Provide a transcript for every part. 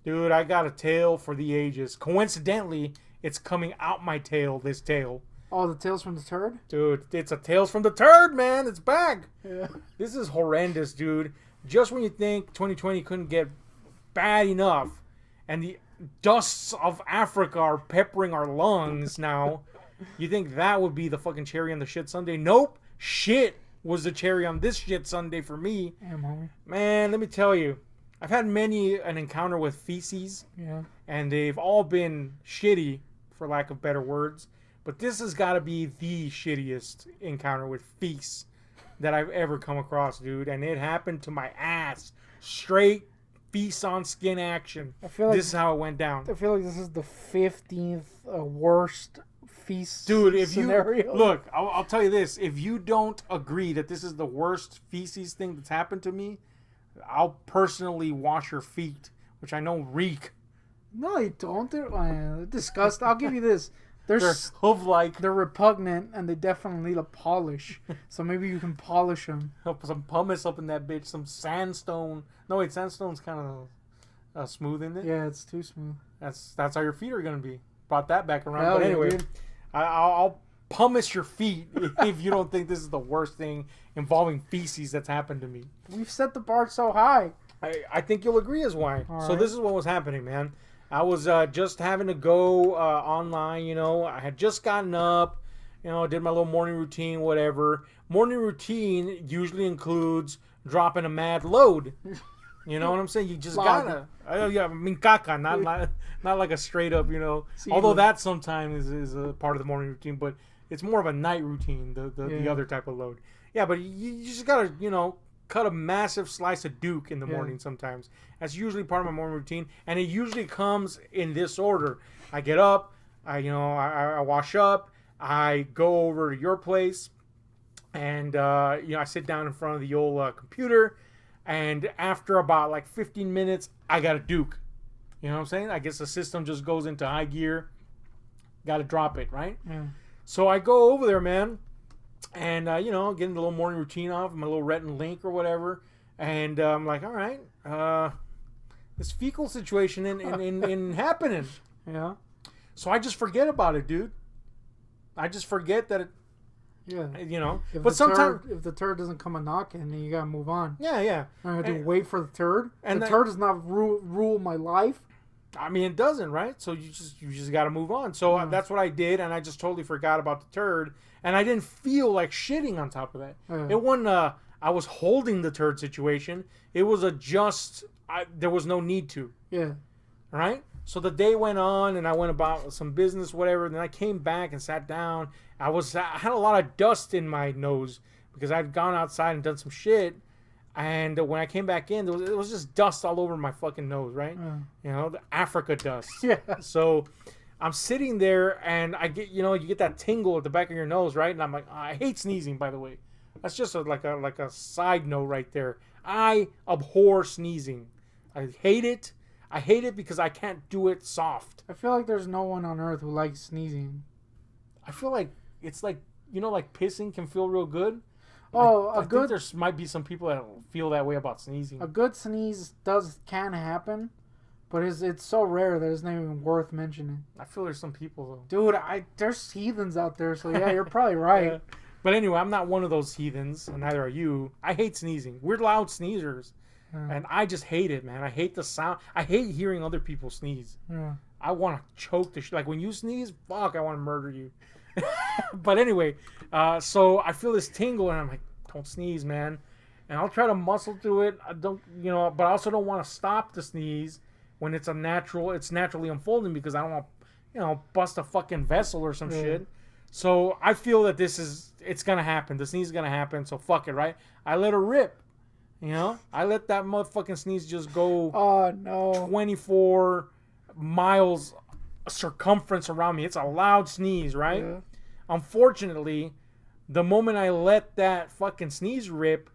Dude, I got a tail for the ages. Coincidentally, it's coming out my tail, this tail. Oh, the Tales from the Turd? Dude, it's a Tales from the Turd, man. It's back. Yeah. This is horrendous, dude. Just when you think 2020 couldn't get bad enough, and the dusts of Africa are peppering our lungs now, you think that would be the fucking cherry on the shit sundae? Nope. Shit was the cherry on this shit sundae for me. Damn, homie. Man, let me tell you. I've had many an encounter with feces. Yeah. And they've all been shitty, for lack of better words. But this has got to be the shittiest encounter with feces that I've ever come across, dude. And it happened to my ass. Straight feces on skin action. I feel like this is how it went down. I feel like this is the 15th worst feast Dude, if scenario. you... Look, I'll tell you this. If you don't agree that this is the worst feces thing that's happened to me, I'll personally wash your feet, which I know reek. No, they don't. They're disgusting. I'll give you this. They're hoof-like. They're repugnant, and they definitely need a polish. So maybe you can polish them. Put some pumice up in that bitch. Some sandstone. No, wait, sandstone's kind of smooth, isn't it? Yeah, it's too smooth. That's how your feet are going to be. Brought that back around. Hell but anyway, yeah, dude. I'll pumice your feet if you don't think this is the worst thing involving feces that's happened to me. We've set the bar so high. I think you'll agree as why. All so right. this is what was happening, man. I was just having to go online, you know. I had just gotten up, you know, did my little morning routine, whatever. Morning routine usually includes dropping a mad load. You know what I'm saying? You just gotta. Yeah, I mean, caca, not like a straight up, you know. Although that sometimes is a part of the morning routine, but it's more of a night routine, the other type of load. Yeah, but you just gotta, you know, cut a massive slice of Duke in the morning sometimes. That's usually part of my morning routine, and it usually comes in this order. I get up, I wash up, I go over to your place, and I sit down in front of the old computer, and after about like 15 minutes, I got a Duke. You know what I'm saying? I guess the system just goes into high gear. Got to drop it, right? Yeah. So I go over there, man. And, getting the little morning routine off, my little Rhett and Link or whatever. And I'm like, all right, this fecal situation in happening. Yeah. So I just forget about it, dude. I just forget that it, But sometimes... If the turd doesn't come a knocking, then you got to move on. Yeah. I have to wait for the turd. And the turd does not rule my life. I mean, it doesn't, right? So you just got to move on. So that's what I did, and I just totally forgot about the turd. And I didn't feel like shitting on top of that. It wasn't I was holding the turd situation. It was there was no need to. Yeah. Right? So the day went on, and I went about some business, whatever. And then I came back and sat down. I had a lot of dust in my nose because I'd gone outside and done some shit. And when I came back in, it was just dust all over my fucking nose, right? You know, the Africa dust. Yeah. So I'm sitting there, and I get, you get that tingle at the back of your nose, right? And I'm like, I hate sneezing, by the way. That's just like a side note right there. I abhor sneezing. I hate it. I hate it because I can't do it soft. I feel like there's no one on earth who likes sneezing. I feel like it's like, like pissing can feel real good. Oh, I think there might be some people that feel that way about sneezing. A good sneeze can happen, but it's so rare that it's not even worth mentioning. I feel there's some people though. Dude, there's heathens out there, so yeah, you're probably right. Yeah. But anyway, I'm not one of those heathens, and neither are you. I hate sneezing. We're loud sneezers, and I just hate it, man. I hate the sound. I hate hearing other people sneeze. Yeah. I want to choke the shit. Like when you sneeze, fuck, I want to murder you. But anyway, so I feel this tingle, and I'm like, don't sneeze, man. And I'll try to muscle through it. I don't, but I also don't want to stop the sneeze when it's naturally unfolding because I don't want, bust a fucking vessel or some shit. So I feel that it's going to happen. The sneeze is going to happen. So fuck it, right? I let her rip. I let that motherfucking sneeze just go. Oh, no. 24 miles circumference around me. It's a loud sneeze, right? Yeah. Unfortunately, the moment I let that fucking sneeze rip,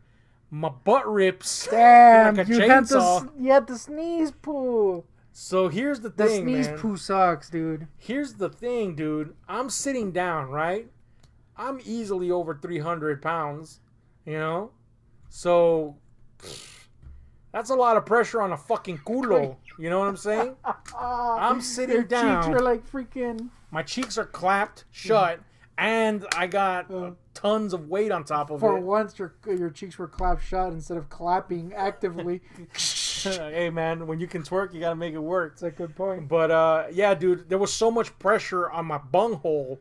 my butt rips. Damn, like a you chainsaw. had the sneeze poo. So here's the thing, man. The sneeze poo sucks, dude. Here's the thing, dude. I'm sitting down, right? I'm easily over 300 pounds, So That's a lot of pressure on a fucking culo. You know what I'm saying? I'm sitting Your down. cheeks are like freaking. My cheeks are clapped shut, and I got tons of weight on top of For it. once, your cheeks were clapped shut instead of clapping actively. Hey, man, when you can twerk, you gotta make it work. That's a good point. But yeah, dude, there was so much pressure on my bunghole,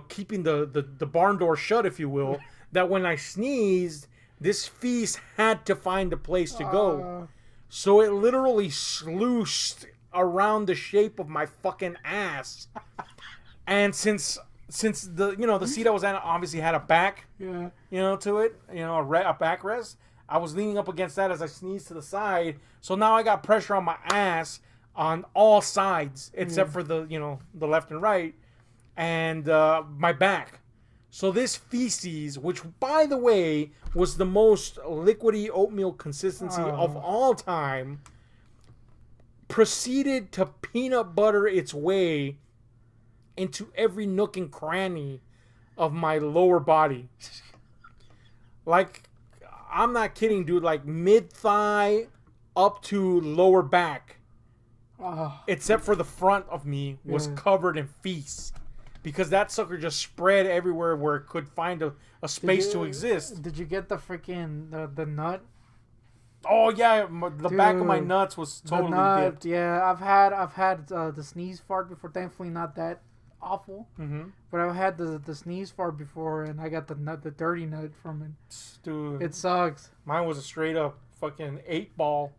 keeping the barn door shut, if you will, that when I sneezed, this feast had to find a place to go. So it literally sluiced around the shape of my fucking ass. And since the seat I was at obviously had a back, to it, a backrest, I was leaning up against that as I sneezed to the side. So now I got pressure on my ass on all sides except for the left and right, and my back. So this feces, which by the way was the most liquidy oatmeal consistency of all time, proceeded to peanut butter its way into every nook and cranny of my lower body. Like, I'm not kidding, dude. Like, mid-thigh up to lower back, except for the front of me, was covered in feces. Because that sucker just spread everywhere where it could find a space to exist. Did you get the freaking the nut? Oh yeah, the back of my nuts was totally dipped. Yeah, I've had the sneeze fart before. Thankfully, not that awful. Mm-hmm. But I've had the sneeze fart before, and I got the dirty nut from it. Dude, it sucks. Mine was a straight up fucking 8-ball.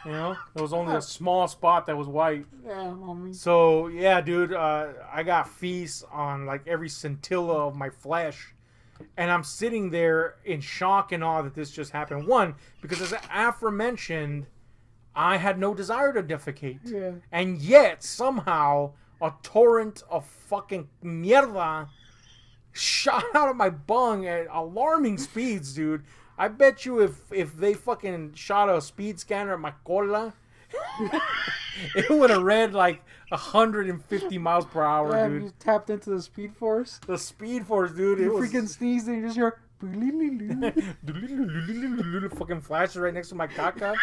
It was only a small spot that was white. Yeah, homie. So yeah, dude, I got feces on like every scintilla of my flesh. And I'm sitting there in shock and awe that this just happened. One, because as aforementioned, I had no desire to defecate. Yeah. And yet, somehow, a torrent of fucking mierda shot out of my bung at alarming speeds, dude. I bet you if they fucking shot a speed scanner at my cola, it would have read like 150 miles per hour, yeah, dude. You tapped into the speed force. The speed force, dude. You freaking sneezed and you just hear... fucking flashes right next to my caca.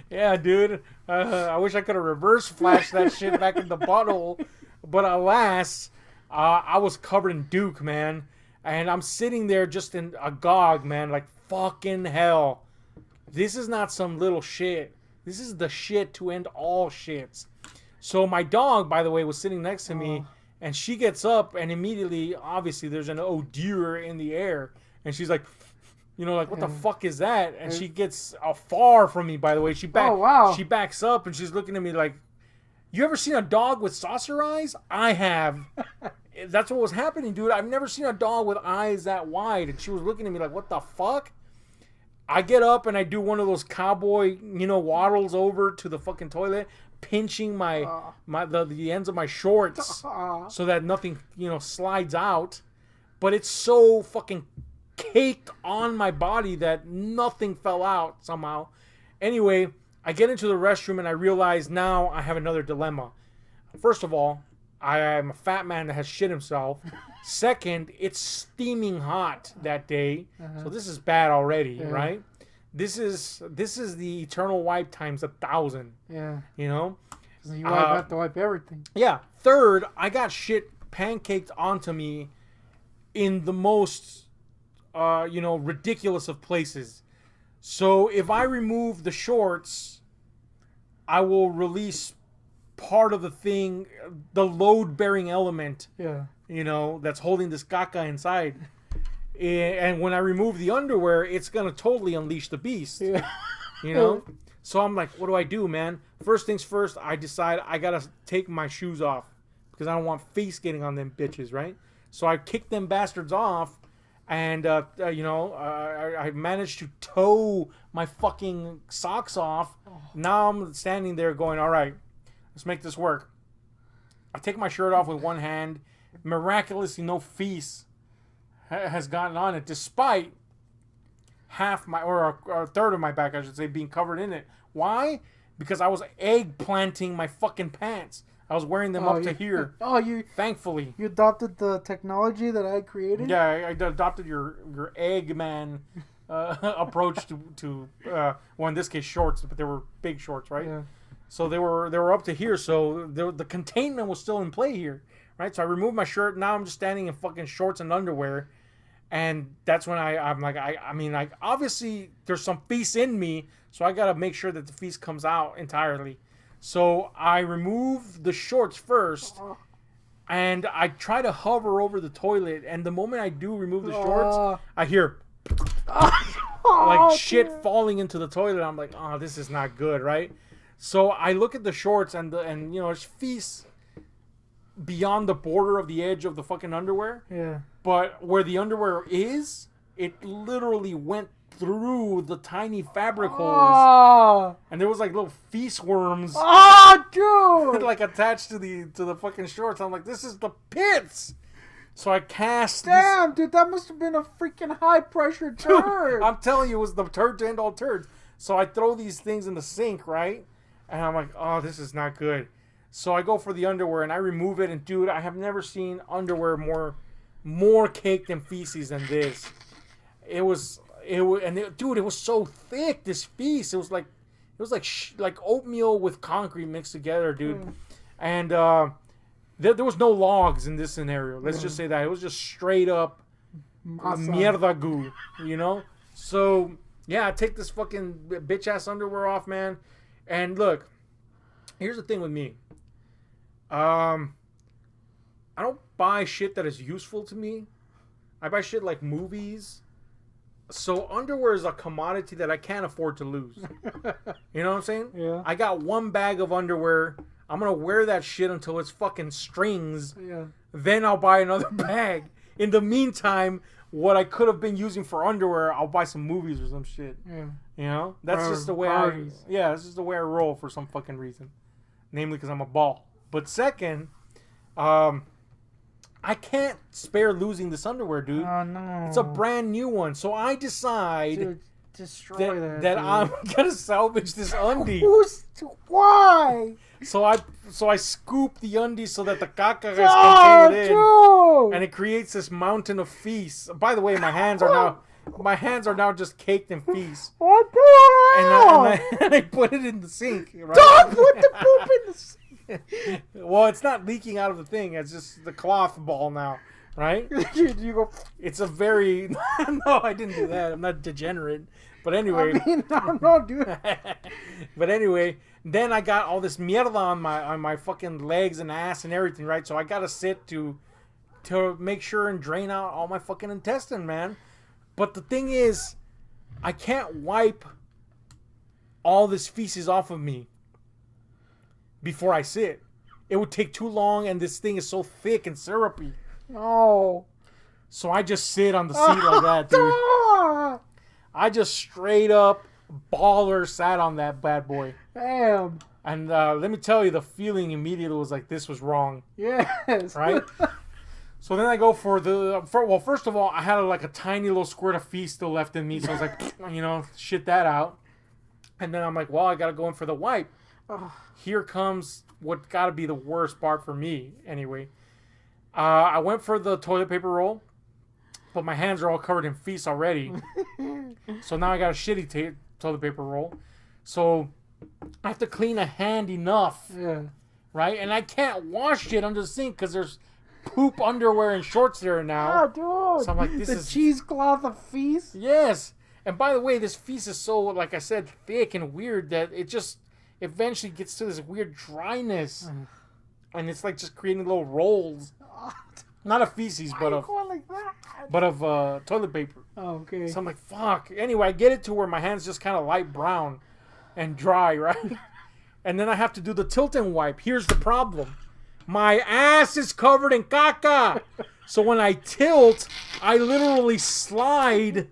Yeah, dude. I wish I could have reverse flashed that shit back in the bottle. But alas, I was covered in Duke, man. And I'm sitting there just in agog, man. Like, fucking hell. This is not some little shit. This is the shit to end all shits. So my dog, by the way, was sitting next to me. And she gets up and immediately, obviously, there's an oh dear in the air. And she's like, what the fuck is that? And she gets far from me, by the way. She backs up and she's looking at me like, you ever seen a dog with saucer eyes? I have. That's what was happening, dude. I've never seen a dog with eyes that wide. And she was looking at me like, what the fuck? I get up and I do one of those cowboy, waddles over to the fucking toilet, pinching the ends of my shorts so that nothing, slides out. But it's so fucking caked on my body that nothing fell out somehow. Anyway, I get into the restroom and I realize now I have another dilemma. First of all, I am a fat man that has shit himself. Second, it's steaming hot that day. So this is bad already, right? This is the eternal wipe times 1,000. Yeah. You have to wipe everything. Yeah. Third, I got shit pancaked onto me in the most, ridiculous of places. So if I remove the shorts, I will release part of the thing, the load-bearing element. Yeah. That's holding this caca inside. And when I remove the underwear, it's gonna totally unleash the beast. Yeah. So I'm like, what do I do, man? First things first, I decide I gotta take my shoes off because I don't want face getting on them bitches, right? So I kick them bastards off, and I managed to tow my fucking socks off. Now I'm standing there going, all right, let's make this work. I take my shirt off with one hand. Miraculously, no feces has gotten on it, despite half my, or a third of my back, I should say, being covered in it. Why? Because I was eggplanting my fucking pants. I was wearing them up to here. Thankfully. You adopted the technology that I created? Yeah, I adopted your egg man approach to well, in this case shorts, but they were big shorts, right? Yeah. So they were up to here, so the containment was still in play here, right? So I removed my shirt. Now I'm just standing in fucking shorts and underwear, and that's when I'm like, I mean, like obviously there's some feast in me, so I gotta make sure that the feast comes out entirely. So I remove the shorts first, and I try to hover over the toilet, and the moment I do remove the shorts, I hear like shit falling into the toilet. I'm like, oh, this is not good, right? So I look at the shorts, and you know, it's feast beyond the border of the edge of the fucking underwear. Yeah. But where the underwear is, it literally went through the tiny fabric holes, and there was like little feast worms. Oh, dude! Like attached to the fucking shorts. I'm like, this is the pits. So I cast. Damn, dude, that must have been a freaking high pressure turd. I'm telling you, it was the turd to end all turds. So I throw these things in the sink, right? And I'm like, oh, this is not good. So I go for the underwear and I remove it, and dude, I have never seen underwear more caked in feces than this. Dude, it was so thick. This feast, it was like oatmeal with concrete mixed together, dude. And there was no logs in this scenario. Let's just say that it was just straight up mierda goo, you know. So yeah, I take this fucking bitch ass underwear off, man. And look, here's the thing with me. I don't buy shit that is useful to me. I buy shit like movies. So underwear is a commodity that I can't afford to lose. You know what I'm saying? Yeah. I got one bag of underwear. I'm going to wear that shit until it's fucking strings. Yeah. Then I'll buy another bag. In the meantime, what I could have been using for underwear, I'll buy some movies or some shit. Yeah. You know? That's just the way that's just the way I roll for some fucking reason. Namely because I'm a ball. But second, I can't spare losing this underwear, dude. Oh, no. It's a brand new one. So I decide Dude, destroy that I'm going to salvage this undie. Why? So I scoop the undies so that the caca is contained within. And it creates this mountain of feces. By the way, my hands are now just caked in feces. What the hell? And I put it in the sink. Right? Don't put the poop in the sink. Well, it's not leaking out of the thing. It's just the cloth ball now, right? You go. It's a very no. I didn't do that. I'm not degenerate. But anyway, I mean, no, dude. But anyway, then I got all this mierda on my fucking legs and ass and everything, right? So I gotta sit to make sure and drain out all my fucking intestine, man. But the thing is, I can't wipe all this feces off of me before I sit. It would take too long, and this thing is so thick and syrupy. Oh. So I just sit on the seat like that, dude. I just straight up baller sat on that bad boy. Damn. And let me tell you, the feeling immediately was like, this was wrong. Yes. Right? So then I go for well, first of all, I had like a tiny little squirt of feces still left in me. So I was like, you know, shit that out. And then I'm like, well, I got to go in for the wipe. Here comes what got to be the worst part for me, anyway. I went for the toilet paper roll, but my hands are all covered in feces already. So now I got a shitty toilet paper roll. So I have to clean a hand enough, right? And I can't wash it under the sink because there's poop underwear and shorts there now. Oh, dude. So I'm like, this is cheesecloth of feces? Yes. And by the way, this feces is so, like I said, thick and weird that it just eventually gets to this weird dryness. And it's like just creating little rolls. Not of feces, but of toilet paper. Oh, okay. So I'm like, fuck. Anyway, I get it to where my hands just kind of light brown and dry, right? And then I have to do the tilt and wipe. Here's the problem. My ass is covered in caca. So when I tilt, I literally slide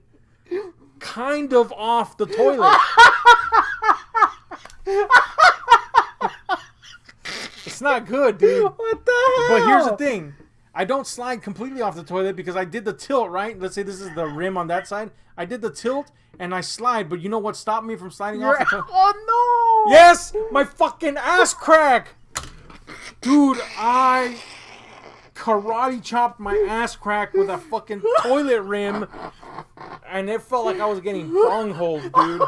kind of off the toilet. It's not good, dude. What the hell? But here's the thing. I don't slide completely off the toilet because I did the tilt, right? Let's say this is the rim on that side. I did the tilt and I slide, but you know what stopped me from sliding off the toilet? Oh, no! Yes! My fucking ass crack! Dude, I karate chopped my ass crack with a fucking toilet rim. and it felt like I was getting bunghole, dude.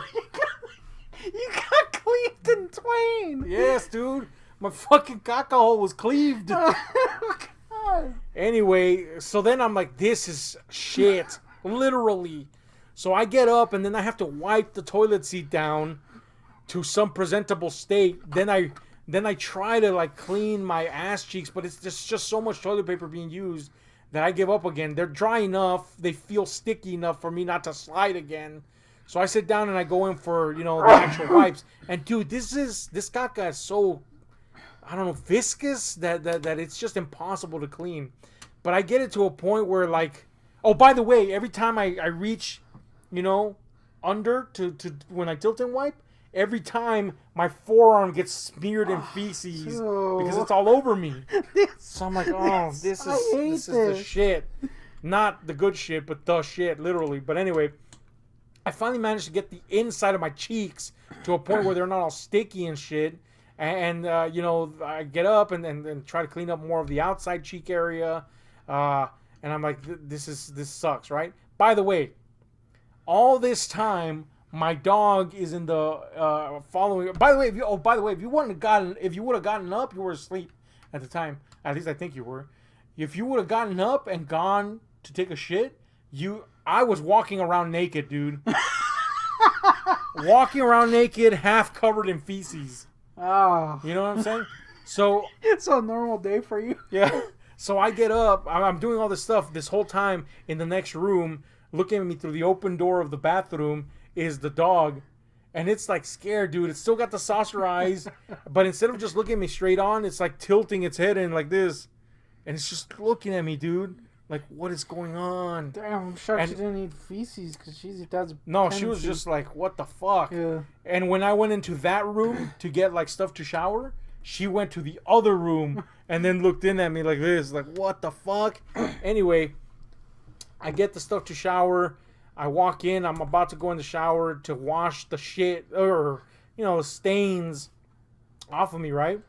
You got cleaved in twain. Yes, dude. My fucking caca hole was cleaved. Oh, God. Anyway, so then I'm like, this is shit. Literally. So I get up and then I have to wipe the toilet seat down to some presentable state. Then I try to like clean my ass cheeks, but it's just so much toilet paper being used that I give up again. They're dry enough, they feel sticky enough for me not to slide again. So I sit down and I go in for, the actual wipes. And dude, this caca is so, I don't know, viscous that it's just impossible to clean. But I get it to a point where like, oh, by the way, every time I reach, under to when I tilt and wipe, every time my forearm gets smeared in feces because it's all over me. So I'm like, oh, this is the shit. Not the good shit, but the shit, literally. But anyway, I finally managed to get the inside of my cheeks to a point where they're not all sticky and shit. And I get up and try to clean up more of the outside cheek area. And I'm like, this sucks, right? By the way, all this time, my dog is in the following. By the way, if you would have gotten up, you were asleep at the time. At least I think you were. If you would have gotten up and gone to take a shit, I was walking around naked, dude. Walking around naked, half covered in feces. Oh. You know what I'm saying? So it's a normal day for you. Yeah. So I get up. I'm doing all this stuff this whole time in the next room. Looking at me through the open door of the bathroom is the dog. And it's like scared, dude. It's still got the saucer eyes. But instead of just looking at me straight on, it's like tilting its head in like this. And it's just looking at me, dude. Like, what is going on? Damn, I'm shocked she didn't eat feces because that's no, tendency. she was just like, what the fuck? Yeah. And when I went into that room to get like stuff to shower, she went to the other room and then looked in at me like this, like, what the fuck? Anyway, I get the stuff to shower. I walk in. I'm about to go in the shower to wash the shit or the stains off of me, right?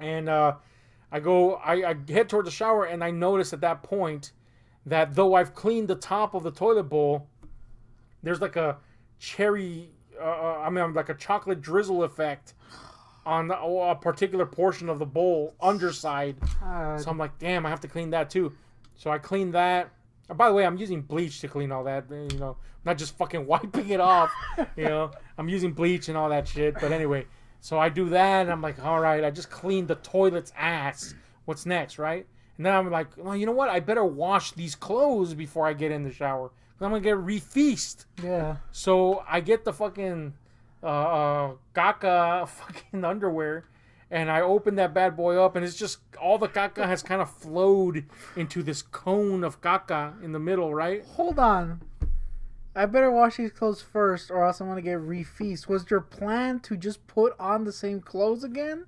And I head toward the shower, and I notice at that point that though I've cleaned the top of the toilet bowl, there's like a cherry, like a chocolate drizzle effect on a particular portion of the bowl, underside. So I'm like, damn, I have to clean that too. So I clean that. And by the way, I'm using bleach to clean all that, not just fucking wiping it off, I'm using bleach and all that shit. But anyway, so I do that, and I'm like, all right, I just cleaned the toilet's ass. What's next, right? And then I'm like, well, you know what? I better wash these clothes before I get in the shower. I'm going to get refeast. Yeah. So I get the fucking caca fucking underwear, and I open that bad boy up, and it's just all the caca has kind of flowed into this cone of caca in the middle, right? Hold on. I better wash these clothes first, or else I'm gonna get refeast. Was your plan to just put on the same clothes again?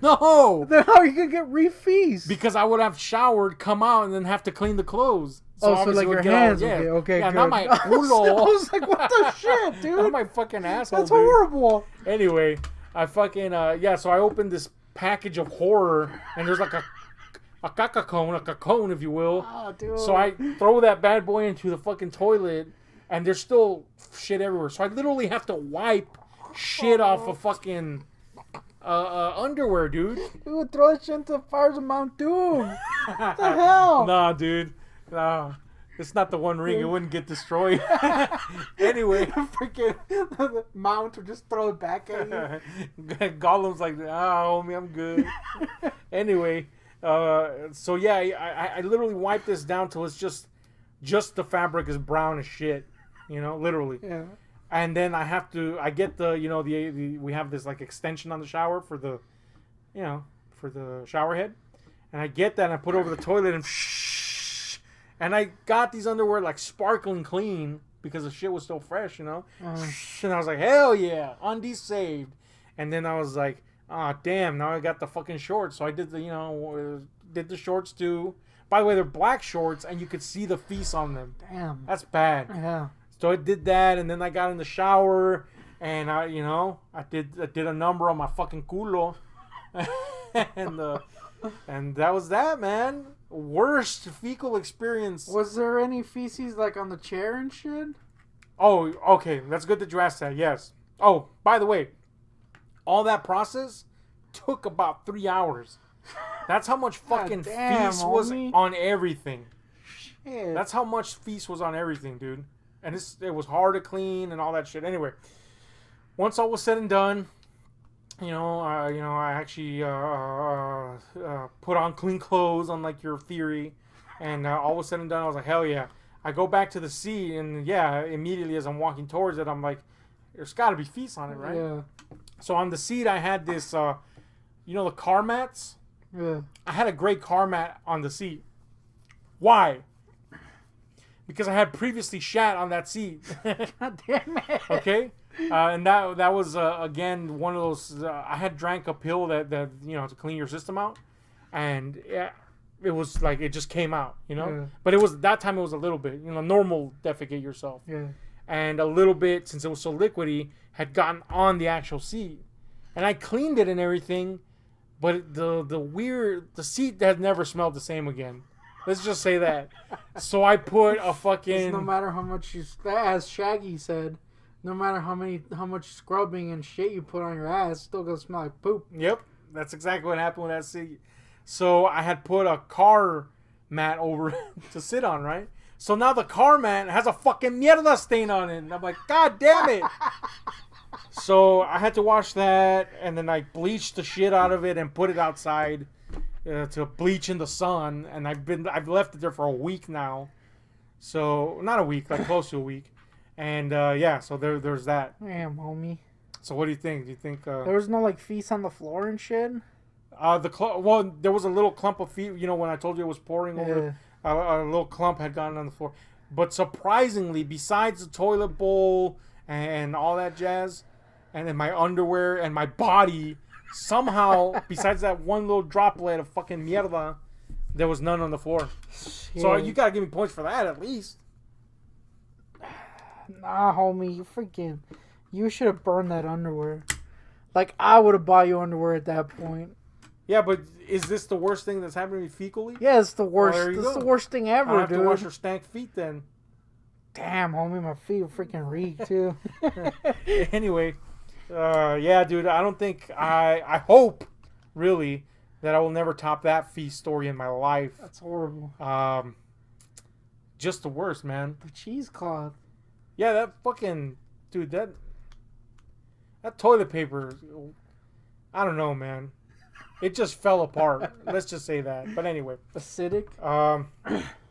No. Then how are you gonna get refeast? Because I would have showered, come out, and then have to clean the clothes. So like your hands? Okay, yeah, good. not my culo. I was like, what the shit, dude? Not my fucking asshole. That's horrible. Anyway, I fucking so I opened this package of horror, and there's like a caca cone, like a cone, if you will. Oh, dude. So I throw that bad boy into the fucking toilet, and there's still shit everywhere. So I literally have to wipe shit off of fucking underwear, dude. You throw that shit into the fires of Mount Doom. What the hell? Nah, dude. Nah. It's not the One Ring. It wouldn't get destroyed. Anyway. Freaking the mount would just throw it back at you. Gollum's like, homie, I'm good. Anyway. So yeah, I literally wipe this down till it's just the fabric is brown as shit. Literally. Yeah. And then I get the we have this like extension on the shower for the shower head. And I get that and I put it over the toilet and I got these underwear like sparkling clean because the shit was so fresh, And I was like, hell yeah, undies saved. And then I was like, oh damn, now I got the fucking shorts. So I did did the shorts too. By the way, they're black shorts and you could see the feces on them. Damn. That's bad. Yeah. So I did that, and then I got in the shower, and I did a number on my fucking culo, and And that was that, man. Worst fecal experience. Was there any feces like on the chair and shit? Oh, okay. That's good that you asked that. Yes. Oh, by the way, all that process took about 3 hours. That's how much fucking feces was on everything. Shit. That's how much feces was on everything, dude. And it was hard to clean and all that shit. Anyway, once all was said and done, I actually put on clean clothes, unlike your theory, and all was said and done. I was like, hell yeah! I go back to the seat, and yeah, immediately as I'm walking towards it, I'm like, there's got to be feces on it, right? Yeah. So on the seat, I had this, the car mats. Yeah. I had a gray car mat on the seat. Why? Because I had previously shat on that seat. God damn it. Okay. And that was again one of those. I had drank a pill that to clean your system out, and it was like it just came out, Yeah. But it was that time it was a little bit, normal defecate yourself, Yeah. and a little bit since it was so liquidy had gotten on the actual seat, and I cleaned it and everything, but the seat had never smelled the same again. Let's just say that. So I put a fucking. No matter how much as Shaggy said. No matter how much scrubbing and shit you put on your ass, it's still gonna smell like poop. Yep, that's exactly what happened with that seat. So I had put a car mat over to sit on, right? So now the car mat has a fucking mierda stain on it. And I'm like, God damn it. So I had to wash that, and then I bleached the shit out of it and put it outside to bleach in the sun. And I've left it there for a week now. So not a week, like close to a week. And so there's that. Damn, homie. So what do you think? Do you think there was no like feces on the floor and shit? There was a little clump of feet. When I told you it was pouring over, a little clump had gotten on the floor. But surprisingly, besides the toilet bowl and all that jazz, and then my underwear and my body, somehow, besides that one little droplet of fucking mierda, there was none on the floor. Shit. So you gotta give me points for that at least. Nah, homie, you should have burned that underwear. Like, I would have bought you underwear at that point. Yeah, but is this the worst thing that's happened to me fecally? Yeah, it's the worst. It's the worst thing ever, I have dude. to wash your stank feet then. Damn, homie, my feet freaking reek too. Anyway, yeah, dude, I don't think I hope really that I will never top that feast story in my life. That's horrible. Just the worst, man. The cheesecloth. Yeah, that fucking dude. That toilet paper. I don't know, man. It just fell apart. Let's just say that. But anyway, acidic.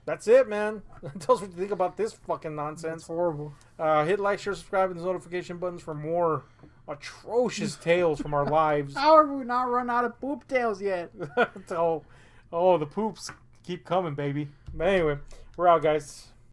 That's it, man. Tell us what you think about this fucking nonsense. That's horrible. Hit like, share, subscribe, and the notification buttons for more atrocious tales from our lives. How are we not run out of poop tales yet? Oh, the poops keep coming, baby. But anyway, we're out, guys.